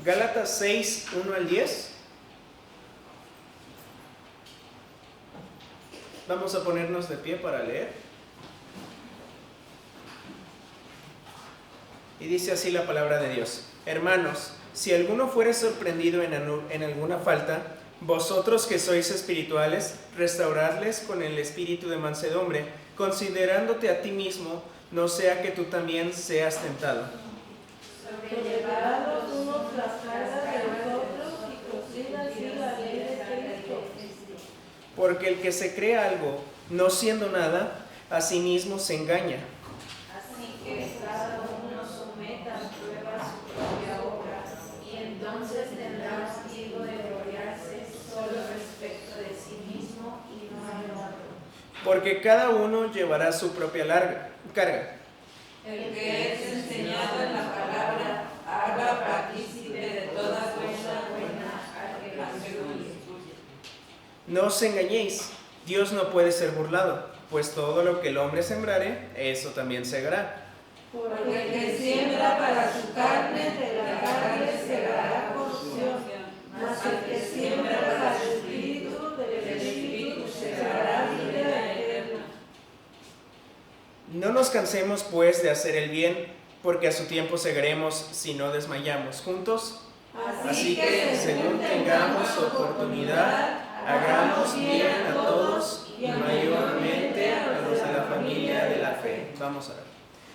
Gálatas 6, 1 al 10. Vamos a ponernos de pie para leer. Y dice así la palabra de Dios: Hermanos, si alguno fuere sorprendido en alguna falta, vosotros que sois espirituales, restauradles con el espíritu de mansedumbre, considerándote a ti mismo, no sea que tú también seas tentado. Sobrellevad los unos las cargas de los otros y cumplid así la ley de Cristo. Porque el que se cree algo, no siendo nada, a sí mismo se engaña. Así que cada uno someta a prueba su propia obra, y entonces tendrá motivo de gloriarse solo respecto de sí mismo y no del otro. Porque cada uno llevará su propia carga. El que es enseñado en la palabra, haga partícipe de toda cosa buena al que la instruye. No os engañéis, Dios no puede ser burlado, pues todo lo que el hombre sembrare, eso también segará. Porque el que siembra para su carne, de la carne segará corrupción, mas el que siembra para el espíritu, del espíritu segará vida eterna. No nos cansemos pues de hacer el bien, porque a su tiempo segaremos si no desmayamos. ¿Juntos? Así que según tengamos oportunidad, hagamos bien a todos y mayormente a los de la familia de la fe. Vamos a ver.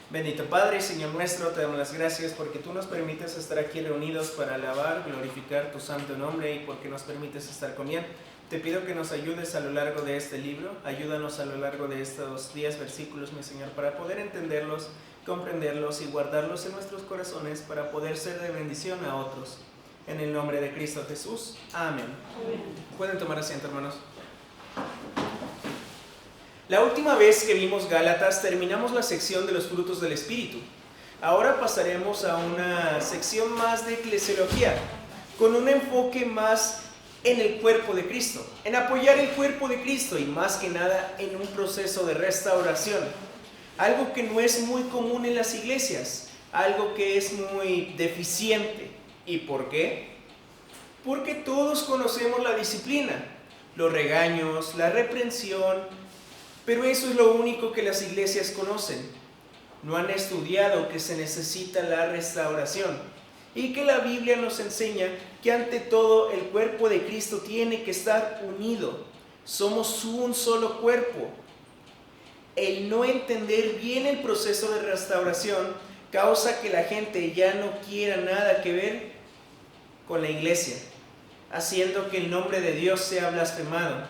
Bendito Padre y Señor nuestro, te damos las gracias porque tú nos permites estar aquí reunidos para alabar, glorificar tu santo nombre y porque nos permites estar con él. Te pido que nos ayudes a lo largo de este libro, ayúdanos a lo largo de estos 10 versículos, mi Señor, para poder entenderlos, comprenderlos y guardarlos en nuestros corazones para poder ser de bendición a otros. En el nombre de Cristo Jesús. Amén. Pueden tomar asiento, hermanos. La última vez que vimos Gálatas terminamos la sección de los frutos del Espíritu. Ahora pasaremos a una sección más de eclesiología, con un enfoque más en el cuerpo de Cristo, en apoyar el cuerpo de Cristo y más que nada en un proceso de restauración. Algo que no es muy común en las iglesias, algo que es muy deficiente. ¿Y por qué? Porque todos conocemos la disciplina, los regaños, la reprensión, pero eso es lo único que las iglesias conocen. No han estudiado que se necesita la restauración y que la Biblia nos enseña que ante todo el cuerpo de Cristo tiene que estar unido. Somos un solo cuerpo. El no entender bien el proceso de restauración causa que la gente ya no quiera nada que ver con la iglesia, haciendo que el nombre de Dios sea blasfemado.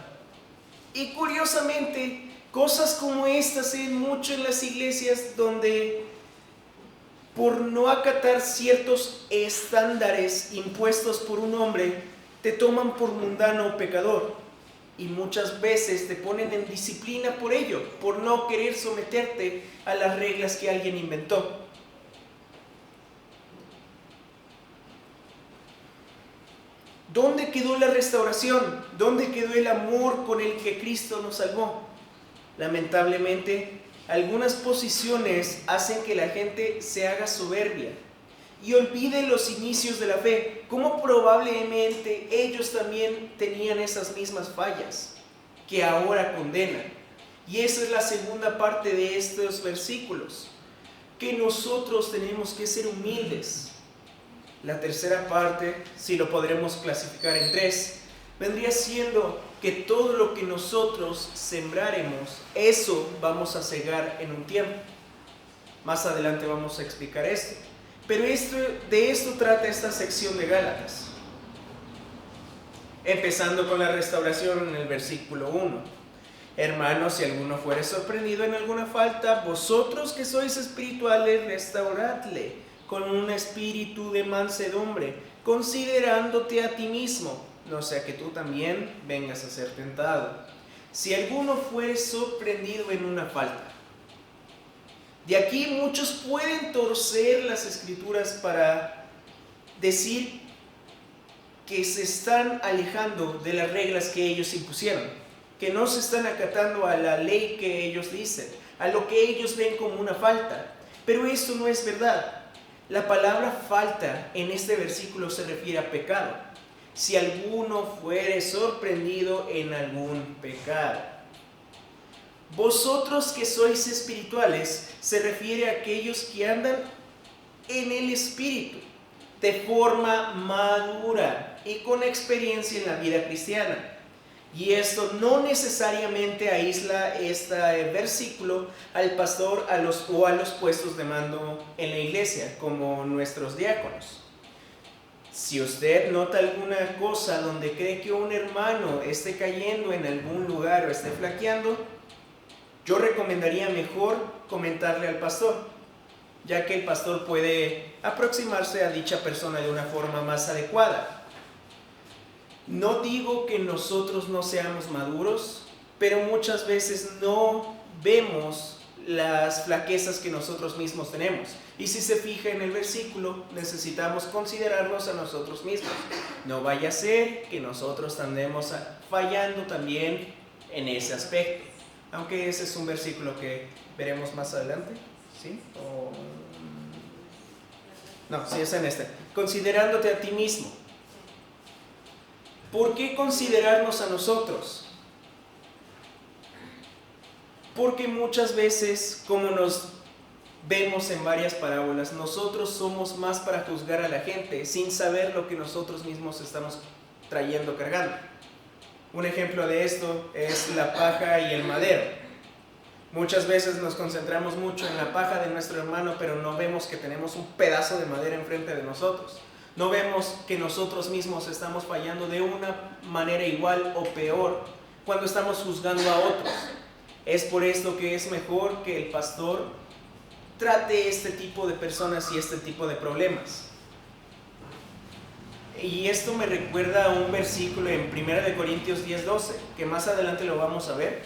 Y curiosamente, cosas como estas se ven mucho en las iglesias donde por no acatar ciertos estándares impuestos por un hombre, te toman por mundano o pecador. Y muchas veces te ponen en disciplina por ello, por no querer someterte a las reglas que alguien inventó. ¿Dónde quedó la restauración? ¿Dónde quedó el amor con el que Cristo nos salvó? Lamentablemente, algunas posiciones hacen que la gente se haga soberbia y olvide los inicios de la fe, como probablemente ellos también tenían esas mismas fallas que ahora condenan. Y esa es la segunda parte de estos versículos, que nosotros tenemos que ser humildes. La tercera parte, si lo podremos clasificar en 3, vendría siendo que todo lo que nosotros sembraremos, eso vamos a cegar en un tiempo. Más adelante vamos a explicar esto. Pero de esto trata esta sección de Gálatas. Empezando con la restauración en el versículo 1. Hermanos, si alguno fuere sorprendido en alguna falta, vosotros que sois espirituales, restauradle con un espíritu de mansedumbre, considerándote a ti mismo, no sea que tú también vengas a ser tentado. Si alguno fuere sorprendido en una falta. De aquí muchos pueden torcer las escrituras para decir que se están alejando de las reglas que ellos impusieron, que no se están acatando a la ley que ellos dicen, a lo que ellos ven como una falta. Pero esto no es verdad. La palabra falta en este versículo se refiere a pecado. Si alguno fuere sorprendido en algún pecado. Vosotros que sois espirituales, se refiere a aquellos que andan en el espíritu, de forma madura y con experiencia en la vida cristiana. Y esto no necesariamente aísla este versículo al pastor o a los puestos de mando en la iglesia, como nuestros diáconos. Si usted nota alguna cosa donde cree que un hermano esté cayendo en algún lugar o esté flaqueando, yo recomendaría mejor comentarle al pastor, ya que el pastor puede aproximarse a dicha persona de una forma más adecuada. No digo que nosotros no seamos maduros, pero muchas veces no vemos las flaquezas que nosotros mismos tenemos. Y si se fija en el versículo, necesitamos considerarnos a nosotros mismos. No vaya a ser que nosotros andemos fallando también en ese aspecto. Aunque ese es un versículo que veremos más adelante. ¿Sí? No, sí es en este. Considerándote a ti mismo. ¿Por qué considerarnos a nosotros? Porque muchas veces, como nos vemos en varias parábolas, nosotros somos más para juzgar a la gente sin saber lo que nosotros mismos estamos trayendo, cargando. Un ejemplo de esto es la paja y el madero. Muchas veces nos concentramos mucho en la paja de nuestro hermano, pero no vemos que tenemos un pedazo de madera enfrente de nosotros. No vemos que nosotros mismos estamos fallando de una manera igual o peor cuando estamos juzgando a otros. Es por esto que es mejor que el pastor trate este tipo de personas y este tipo de problemas. Y esto me recuerda a un versículo en 1 Corintios 10:12, que más adelante lo vamos a ver,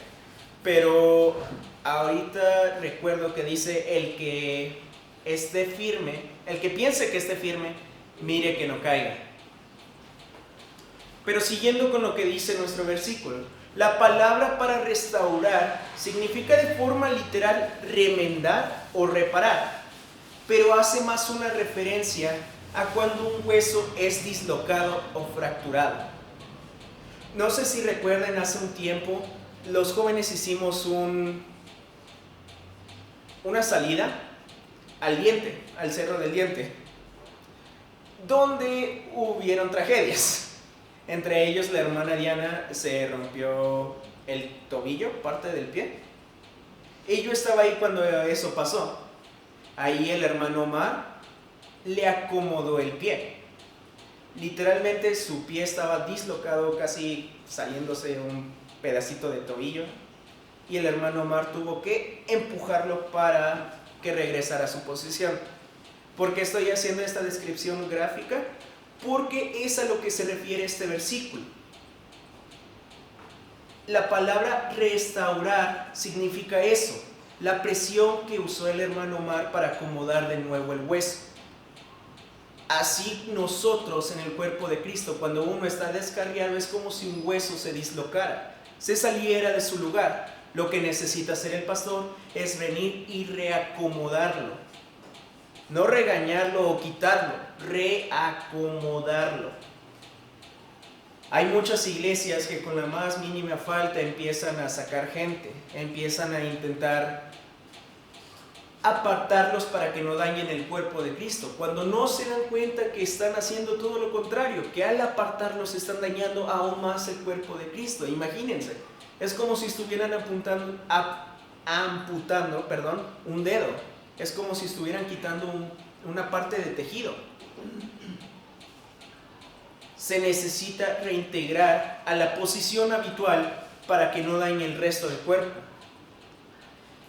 pero ahorita recuerdo que dice: el que esté firme, el que piense que esté firme, mire que no caiga. Pero siguiendo con lo que dice nuestro versículo, la palabra para restaurar significa de forma literal remendar o reparar, pero hace más una referencia a cuando un hueso es dislocado o fracturado. No sé si recuerdan, hace un tiempo los jóvenes hicimos una salida al diente, al Cerro del Diente, donde hubieron tragedias. Entre ellos, la hermana Diana se rompió el tobillo, parte del pie, y yo estaba ahí cuando eso pasó. Ahí el hermano Omar le acomodó el pie. Literalmente su pie estaba dislocado, casi saliéndose un pedacito de tobillo, y el hermano Omar tuvo que empujarlo para que regresara a su posición. ¿Por qué estoy haciendo esta descripción gráfica? Porque es a lo que se refiere este versículo. La palabra restaurar significa eso, la presión que usó el hermano Omar para acomodar de nuevo el hueso. Así nosotros en el cuerpo de Cristo, cuando uno está descarriado, es como si un hueso se dislocara, se saliera de su lugar. Lo que necesita hacer el pastor es venir y reacomodarlo. No regañarlo o quitarlo, reacomodarlo. Hay muchas iglesias que con la más mínima falta empiezan a sacar gente, empiezan a intentar apartarlos para que no dañen el cuerpo de Cristo, cuando no se dan cuenta que están haciendo todo lo contrario, que al apartarlos están dañando aún más el cuerpo de Cristo. Imagínense, es como si estuvieran amputando un dedo. Es como si estuvieran quitando una parte de tejido. Se necesita reintegrar a la posición habitual para que no dañe el resto del cuerpo.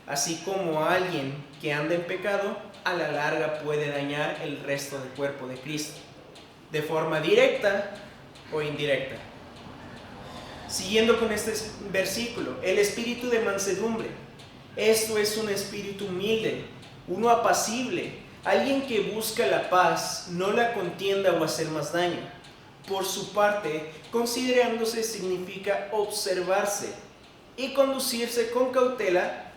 Así como alguien que anda en pecado, a la larga puede dañar el resto del cuerpo de Cristo, de forma directa o indirecta. Siguiendo con este versículo, el espíritu de mansedumbre. Esto es un espíritu humilde, uno apacible, alguien que busca la paz, no la contienda o hacer más daño. Por su parte, considerándose significa observarse y conducirse con cautela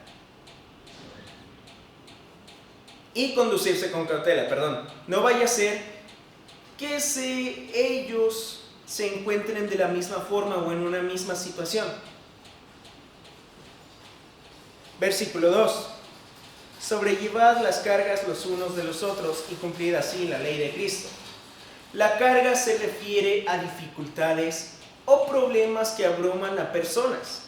y conducirse con cautela, perdón. No vaya a ser que ellos se encuentren de la misma forma o en una misma situación. Versículo 2. Sobrellevad las cargas los unos de los otros y cumplid así la ley de Cristo. La carga se refiere a dificultades o problemas que abruman a personas.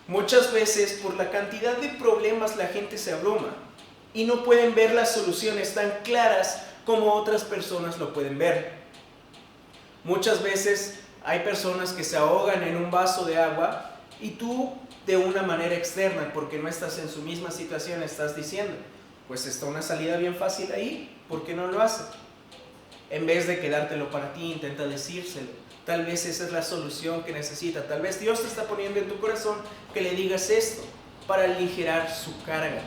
Muchas veces por la cantidad de problemas la gente se abruma y no pueden ver las soluciones tan claras como otras personas lo pueden ver. Muchas veces hay personas que se ahogan en un vaso de agua y tú de una manera externa, porque no estás en su misma situación, estás diciendo, pues está una salida bien fácil ahí, ¿por qué no lo hace? En vez de quedártelo para ti, intenta decírselo. Tal vez esa es la solución que necesita. Tal vez Dios te está poniendo en tu corazón que le digas esto para aligerar su carga.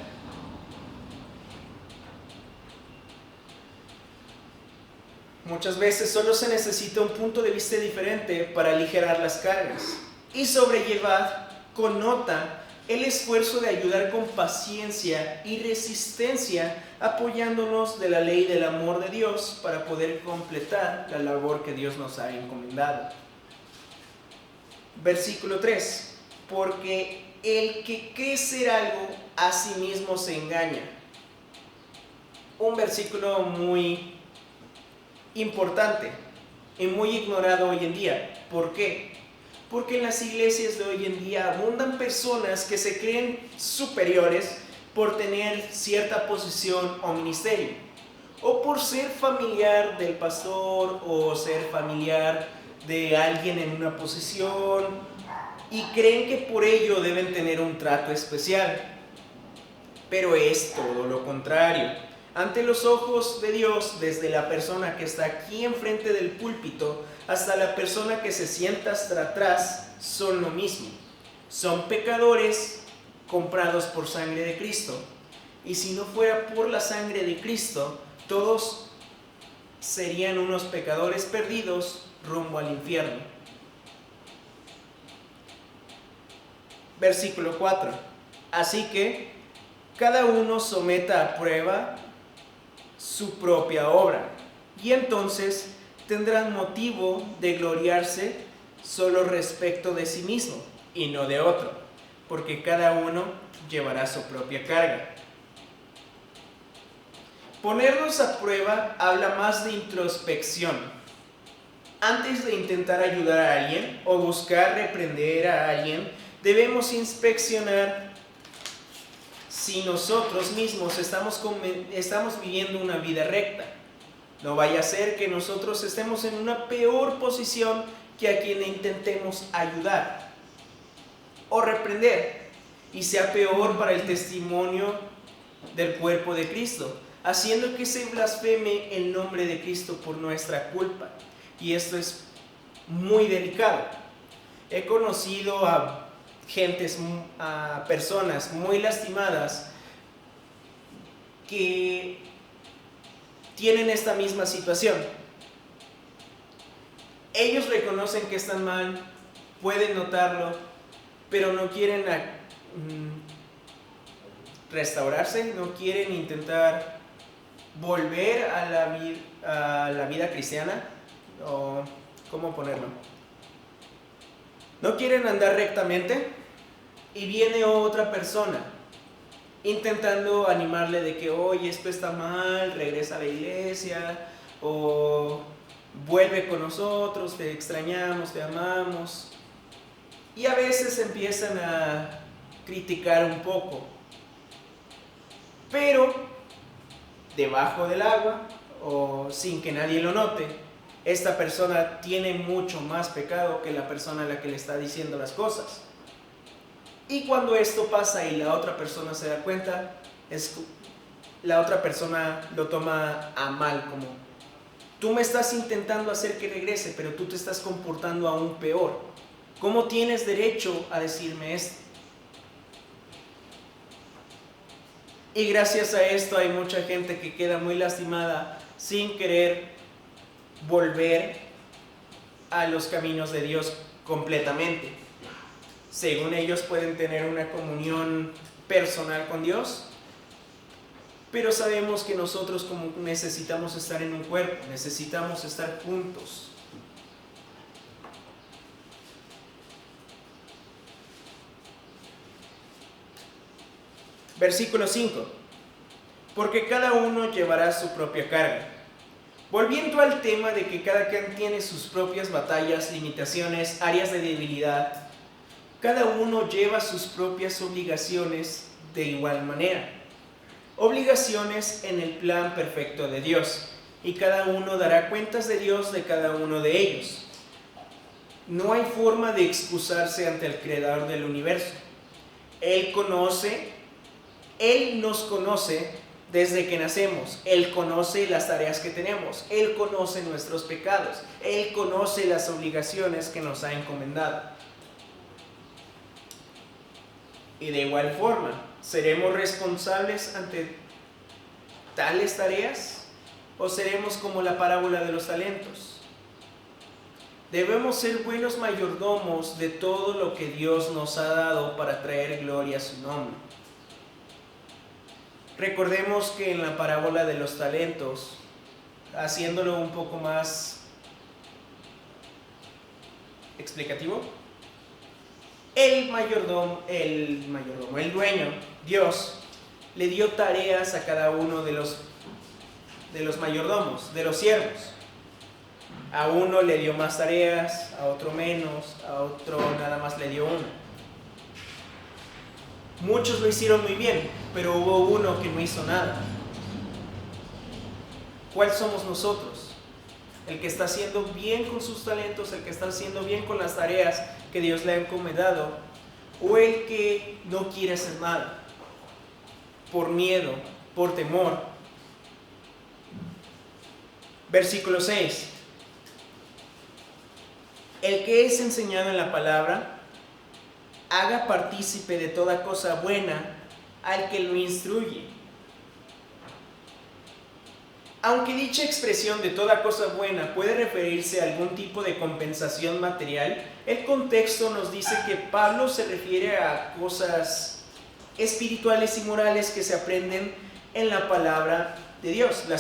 Muchas veces solo se necesita un punto de vista diferente para aligerar las cargas. Y sobrellevar connota el esfuerzo de ayudar con paciencia y resistencia, apoyándonos de la ley del amor de Dios para poder completar la labor que Dios nos ha encomendado. Versículo 3. Porque el que cree ser algo, a sí mismo se engaña. Un versículo muy importante y muy ignorado hoy en día. ¿Por qué? Porque en las iglesias de hoy en día abundan personas que se creen superiores por tener cierta posición o ministerio, o por ser familiar del pastor o ser familiar de alguien en una posición, y creen que por ello deben tener un trato especial. Pero es todo lo contrario. Ante los ojos de Dios, desde la persona que está aquí enfrente del púlpito hasta la persona que se sienta hasta atrás, son lo mismo. Son pecadores comprados por sangre de Cristo. Y si no fuera por la sangre de Cristo, todos serían unos pecadores perdidos rumbo al infierno. Versículo 4. Así que cada uno someta a prueba su propia obra, y entonces tendrán motivo de gloriarse solo respecto de sí mismo y no de otro, porque cada uno llevará su propia carga. Ponernos a prueba habla más de introspección. Antes de intentar ayudar a alguien o buscar reprender a alguien, debemos inspeccionar si nosotros mismos estamos viviendo una vida recta. No vaya a ser que nosotros estemos en una peor posición que a quien intentemos ayudar o reprender, y sea peor para el testimonio del cuerpo de Cristo, haciendo que se blasfeme el nombre de Cristo por nuestra culpa. Y esto es muy delicado. He conocido a personas muy lastimadas que tienen esta misma situación. Ellos reconocen que están mal, pueden notarlo, pero no quieren restaurarse, no quieren intentar volver a la vida cristiana, o ¿cómo ponerlo? No quieren andar rectamente, y viene otra persona intentando animarle de que, oye, esto está mal, regresa a la iglesia, o vuelve con nosotros, te extrañamos, te amamos. Y a veces empiezan a criticar un poco, pero debajo del agua, o sin que nadie lo note, esta persona tiene mucho más pecado que la persona a la que le está diciendo las cosas. Y cuando esto pasa y la otra persona se da cuenta, la otra persona lo toma a mal, como tú me estás intentando hacer que regrese, pero tú te estás comportando aún peor. ¿Cómo tienes derecho a decirme esto? Y gracias a esto hay mucha gente que queda muy lastimada sin querer volver a los caminos de Dios completamente. Según ellos pueden tener una comunión personal con Dios, pero sabemos que nosotros como necesitamos estar en un cuerpo, necesitamos estar juntos. Versículo 5. Porque cada uno llevará su propia carga. Volviendo al tema de que cada quien tiene sus propias batallas, limitaciones, áreas de debilidad, cada uno lleva sus propias obligaciones de igual manera. Obligaciones en el plan perfecto de Dios, y cada uno dará cuentas de Dios de cada uno de ellos. No hay forma de excusarse ante el Creador del universo. Él nos conoce desde que nacemos. Él conoce las tareas que tenemos. Él conoce nuestros pecados. Él conoce las obligaciones que nos ha encomendado. Y de igual forma, ¿seremos responsables ante tales tareas? ¿O seremos como la parábola de los talentos? Debemos ser buenos mayordomos de todo lo que Dios nos ha dado para traer gloria a su nombre. Recordemos que en la parábola de los talentos, haciéndolo un poco más explicativo, el dueño, Dios, le dio tareas a cada uno de los mayordomos, de los siervos. A uno le dio más tareas, a otro menos, a otro nada más le dio una. Muchos lo hicieron muy bien, pero hubo uno que no hizo nada. ¿Cuál somos nosotros? El que está haciendo bien con sus talentos, el que está haciendo bien con las tareas que Dios le ha encomendado, o el que no quiere hacer nada, por miedo, por temor. Versículo 6. El que es enseñado en la palabra, haga partícipe de toda cosa buena al que lo instruye. Aunque dicha expresión de toda cosa buena puede referirse a algún tipo de compensación material, el contexto nos dice que Pablo se refiere a cosas espirituales y morales que se aprenden en la palabra de Dios, en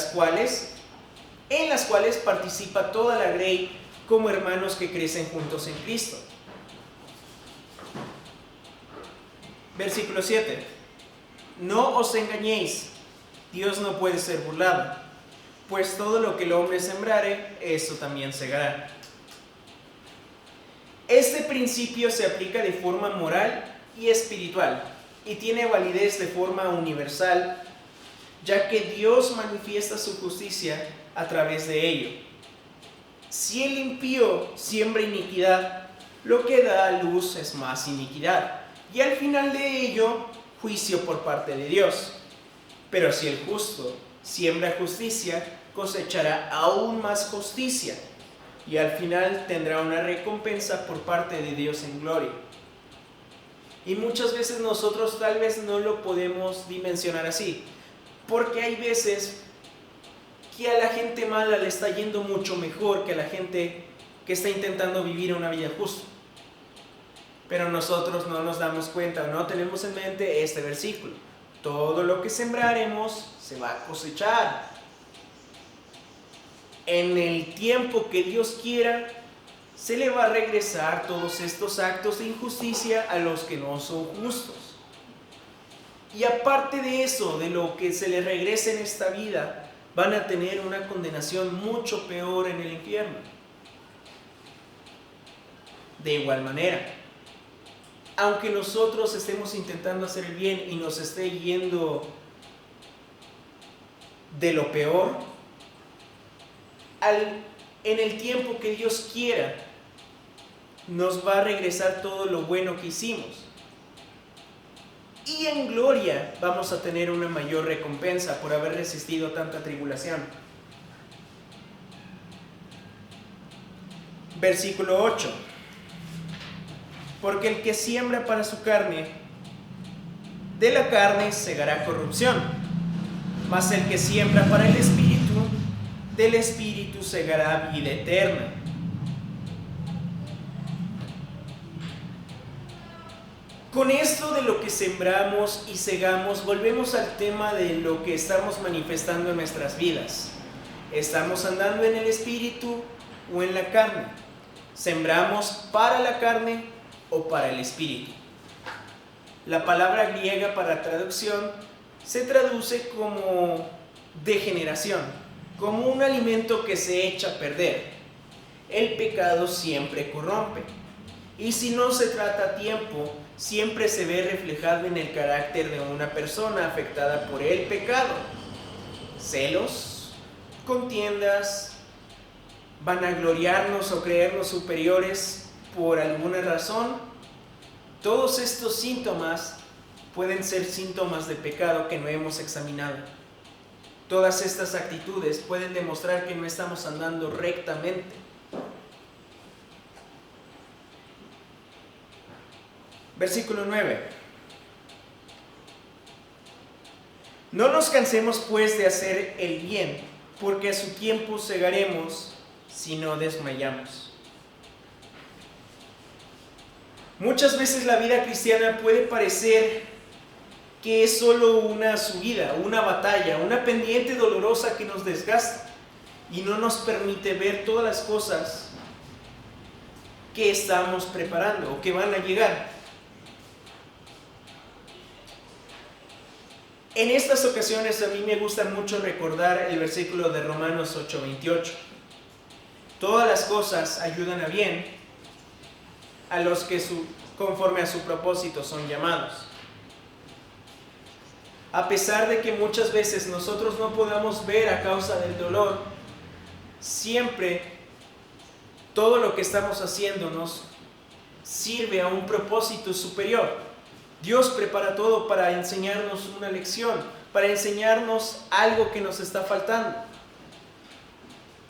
las cuales participa toda la grey como hermanos que crecen juntos en Cristo. Versículo 7. No os engañéis, Dios no puede ser burlado, pues todo lo que el hombre sembrare, eso también segará. Este principio se aplica de forma moral y espiritual y tiene validez de forma universal, ya que Dios manifiesta su justicia a través de ello. Si el impío siembra iniquidad, lo que da a luz es más iniquidad, y al final de ello, juicio por parte de Dios. Pero si el justo siembra justicia, cosechará aún más justicia, y al final tendrá una recompensa por parte de Dios en gloria. Y muchas veces nosotros tal vez no lo podemos dimensionar así, porque hay veces que a la gente mala le está yendo mucho mejor que a la gente que está intentando vivir una vida justa. Pero nosotros no nos damos cuenta o no tenemos en mente este versículo. Todo lo que sembraremos se va a cosechar. En el tiempo que Dios quiera, se le va a regresar todos estos actos de injusticia a los que no son justos. Y aparte de eso, de lo que se les regrese en esta vida, van a tener una condenación mucho peor en el infierno. De igual manera, aunque nosotros estemos intentando hacer el bien y nos esté yendo de lo peor, en el tiempo que Dios quiera, nos va a regresar todo lo bueno que hicimos. Y en gloria vamos a tener una mayor recompensa por haber resistido tanta tribulación. Versículo 8. Porque el que siembra para su carne, de la carne segará corrupción, mas el que siembra para el Espíritu, del Espíritu segará vida eterna. Con esto de lo que sembramos y segamos, volvemos al tema de lo que estamos manifestando en nuestras vidas. ¿Estamos andando en el espíritu o en la carne? ¿Sembramos para la carne o para el espíritu? La palabra griega para traducción se traduce como degeneración, como un alimento que se echa a perder. El pecado siempre corrompe. Y si no se trata a tiempo, siempre se ve reflejado en el carácter de una persona afectada por el pecado. Celos, contiendas, vanagloriarnos o creernos superiores por alguna razón. Todos estos síntomas pueden ser síntomas de pecado que no hemos examinado. Todas estas actitudes pueden demostrar que no estamos andando rectamente. Versículo 9. No nos cansemos pues de hacer el bien, porque a su tiempo segaremos si no desmayamos. Muchas veces la vida cristiana puede parecer que es solo una subida, una batalla, una pendiente dolorosa que nos desgasta y no nos permite ver todas las cosas que estamos preparando o que van a llegar. En estas ocasiones a mí me gusta mucho recordar el versículo de Romanos 8:28. Todas las cosas ayudan a bien a los que conforme a su propósito son llamados. A pesar de que muchas veces nosotros no podamos ver a causa del dolor, siempre todo lo que estamos haciendo nos sirve a un propósito superior. Dios prepara todo para enseñarnos una lección, para enseñarnos algo que nos está faltando.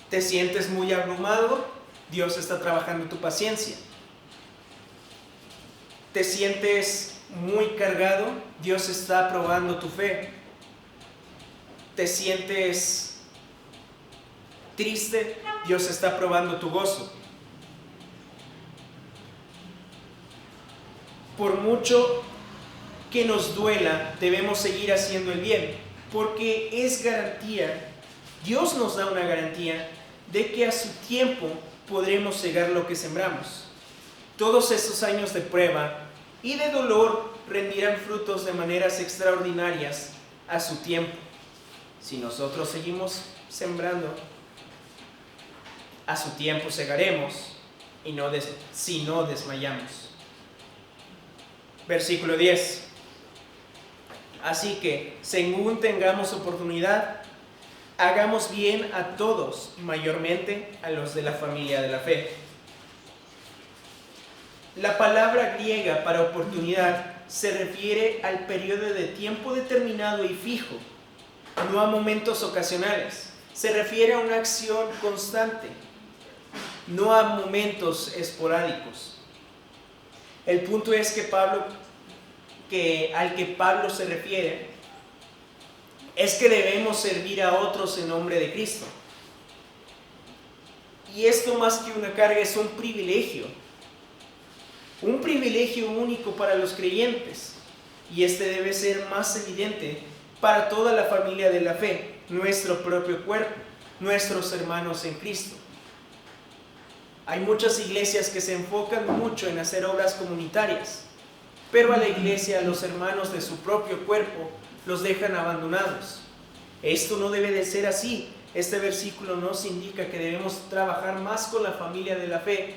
¿Te sientes muy abrumado? Dios está trabajando tu paciencia. ¿Te sientes muy cargado? Dios está probando tu fe. ¿Te sientes triste? Dios está probando tu gozo. Por mucho que nos duela, debemos seguir haciendo el bien, porque es garantía, Dios nos da una garantía de que a su tiempo podremos segar lo que sembramos. Todos esos años de prueba y de dolor rendirán frutos de maneras extraordinarias a su tiempo. Si nosotros seguimos sembrando, a su tiempo segaremos y si no desmayamos. Versículo 10. Así que, según tengamos oportunidad, hagamos bien a todos, mayormente a los de la familia de la fe. La palabra griega para oportunidad se refiere al periodo de tiempo determinado y fijo, no a momentos ocasionales. Se refiere a una acción constante, no a momentos esporádicos. El punto es que al que Pablo se refiere es que debemos servir a otros en nombre de Cristo. Y esto, más que una carga, es un privilegio único para los creyentes, y este debe ser más evidente para toda la familia de la fe, nuestro propio cuerpo, nuestros hermanos en Cristo. Hay muchas iglesias que se enfocan mucho en hacer obras comunitarias, pero a la iglesia, a los hermanos de su propio cuerpo, los dejan abandonados. Esto no debe de ser así. Este versículo nos indica que debemos trabajar más con la familia de la fe,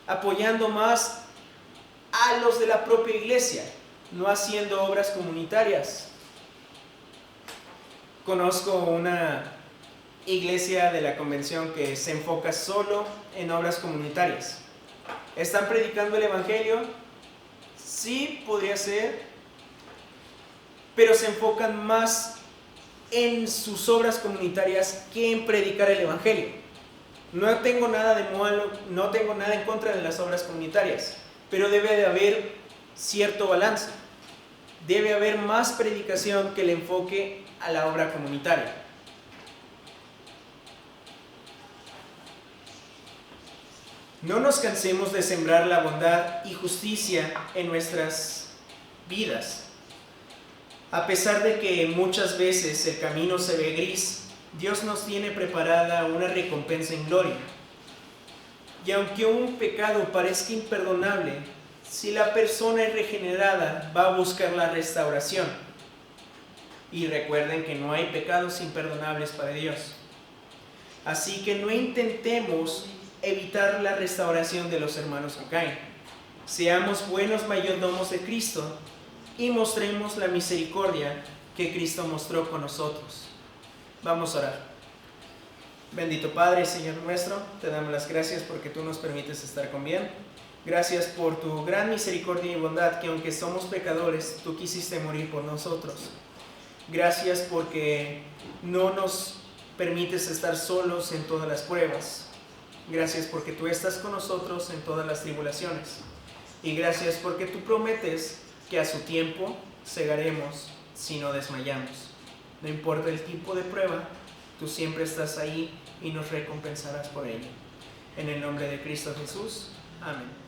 apoyando más a los de la propia iglesia, no haciendo obras comunitarias. Conozco una iglesia de la convención que se enfoca solo en obras comunitarias. ¿Están predicando el evangelio? Sí, podría ser, pero se enfocan más en sus obras comunitarias que en predicar el evangelio. No tengo nada de malo, no tengo nada en contra de las obras comunitarias, pero debe de haber cierto balance. Debe haber más predicación que el enfoque a la obra comunitaria. No nos cansemos de sembrar la bondad y justicia en nuestras vidas. A pesar de que muchas veces el camino se ve gris, Dios nos tiene preparada una recompensa en gloria. Y aunque un pecado parezca imperdonable, si la persona es regenerada, va a buscar la restauración. Y recuerden que no hay pecados imperdonables para Dios. Así que no intentemos evitar la restauración de los hermanos que caen. Seamos buenos mayordomos de Cristo y mostremos la misericordia que Cristo mostró con nosotros. Vamos a orar. Bendito Padre, Señor nuestro, te damos las gracias porque tú nos permites estar con bien. Gracias por tu gran misericordia y bondad, que aunque somos pecadores, tú quisiste morir por nosotros. Gracias porque no nos permites estar solos en todas las pruebas. Gracias porque tú estás con nosotros en todas las tribulaciones. Y gracias porque tú prometes que a su tiempo cegaremos si no desmayamos. No importa el tipo de prueba, tú siempre estás ahí y nos recompensarás por ello. En el nombre de Cristo Jesús. Amén.